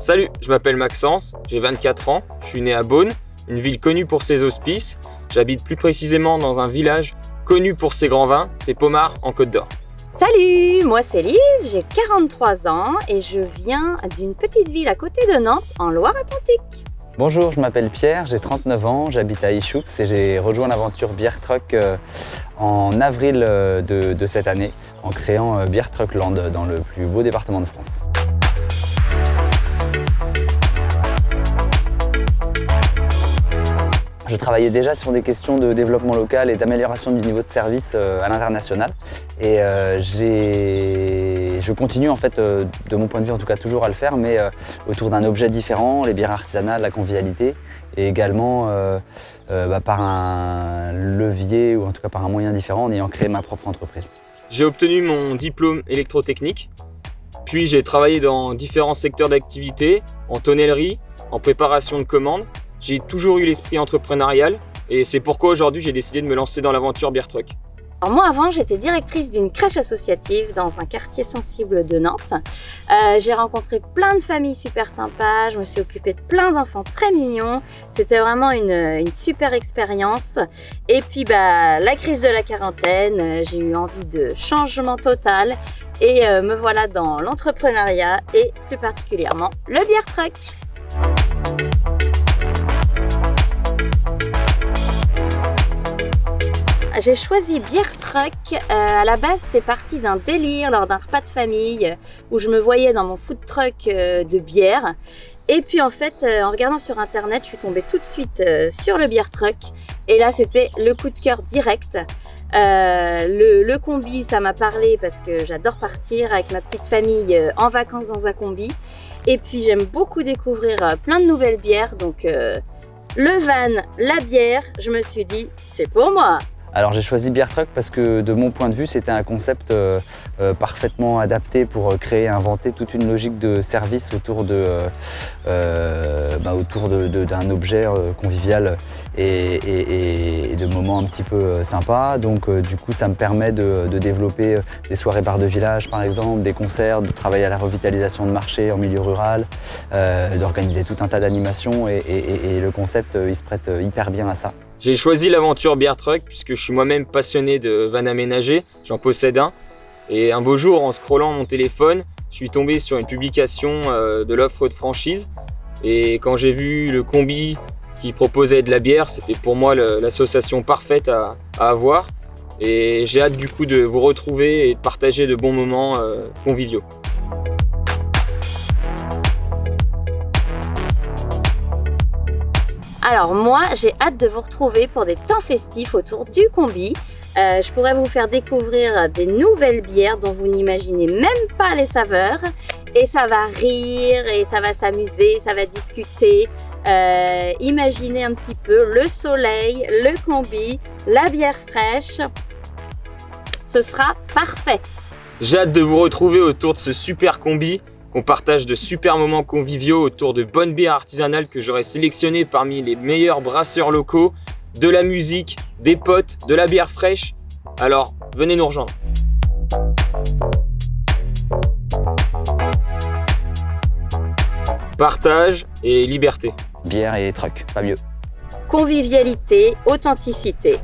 Salut, je m'appelle Maxence, j'ai 24 ans, je suis né à Beaune, une ville connue pour ses hospices. J'habite plus précisément dans un village connu pour ses grands vins, c'est Pommard en Côte d'Or. Salut, moi c'est Lise, j'ai 43 ans et je viens d'une petite ville à côté de Nantes, en Loire-Atlantique. Bonjour, je m'appelle Pierre, j'ai 39 ans, j'habite à Ichoux et j'ai rejoint l'aventure Beer Truck en avril de cette année en créant Beer Truck Land dans le plus beau département de France. Je travaillais déjà sur des questions de développement local et d'amélioration du niveau de service à l'international. Et je continue en fait, de mon point de vue en tout cas, toujours à le faire, mais autour d'un objet différent, les bières artisanales, la convivialité, et également par un levier ou en tout cas par un moyen différent en ayant créé ma propre entreprise. J'ai obtenu mon diplôme électrotechnique, puis j'ai travaillé dans différents secteurs d'activité, en tonnellerie, en préparation de commandes. J'ai toujours eu l'esprit entrepreneurial et c'est pourquoi aujourd'hui j'ai décidé de me lancer dans l'aventure Beer Truck. Alors moi avant j'étais directrice d'une crèche associative dans un quartier sensible de Nantes. J'ai rencontré plein de familles super sympas, je me suis occupée de plein d'enfants très mignons. C'était vraiment une super expérience. Et puis la crise de la quarantaine, j'ai eu envie de changement total et me voilà dans l'entrepreneuriat et plus particulièrement le Beer Truck. J'ai choisi Beer Truck, à la base c'est parti d'un délire lors d'un repas de famille où je me voyais dans mon food truck de bière. Et puis en fait, en regardant sur internet, je suis tombée tout de suite sur le Beer Truck. Et là c'était le coup de cœur direct. Le combi, ça m'a parlé parce que j'adore partir avec ma petite famille en vacances dans un combi. Et puis j'aime beaucoup découvrir plein de nouvelles bières. Donc le van, la bière, je me suis dit c'est pour moi. Alors j'ai choisi Beer Truck parce que de mon point de vue c'était un concept parfaitement adapté pour créer et inventer toute une logique de service autour d'un objet convivial et de moments un petit peu sympas. Donc du coup ça me permet de développer des soirées bar de village par exemple, des concerts, de travailler à la revitalisation de marchés en milieu rural, d'organiser tout un tas d'animations et le concept il se prête hyper bien à ça. J'ai choisi l'aventure Beer Truck puisque je suis moi-même passionné de van aménagés, j'en possède un. Et un beau jour, en scrollant mon téléphone, je suis tombé sur une publication de l'offre de franchise. Et quand j'ai vu le combi qui proposait de la bière, c'était pour moi l'association parfaite à avoir. Et j'ai hâte du coup de vous retrouver et de partager de bons moments conviviaux. Alors moi, j'ai hâte de vous retrouver pour des temps festifs autour du combi. Je pourrais vous faire découvrir des nouvelles bières dont vous n'imaginez même pas les saveurs. Et ça va rire, et ça va s'amuser, ça va discuter. Imaginez un petit peu le soleil, le combi, la bière fraîche. Ce sera parfait. J'ai hâte de vous retrouver autour de ce super combi. On partage de super moments conviviaux autour de bonnes bières artisanales que j'aurais sélectionnées parmi les meilleurs brasseurs locaux, de la musique, des potes, de la bière fraîche. Alors, venez nous rejoindre. Partage et liberté. Bière et truck, pas mieux. Convivialité, authenticité.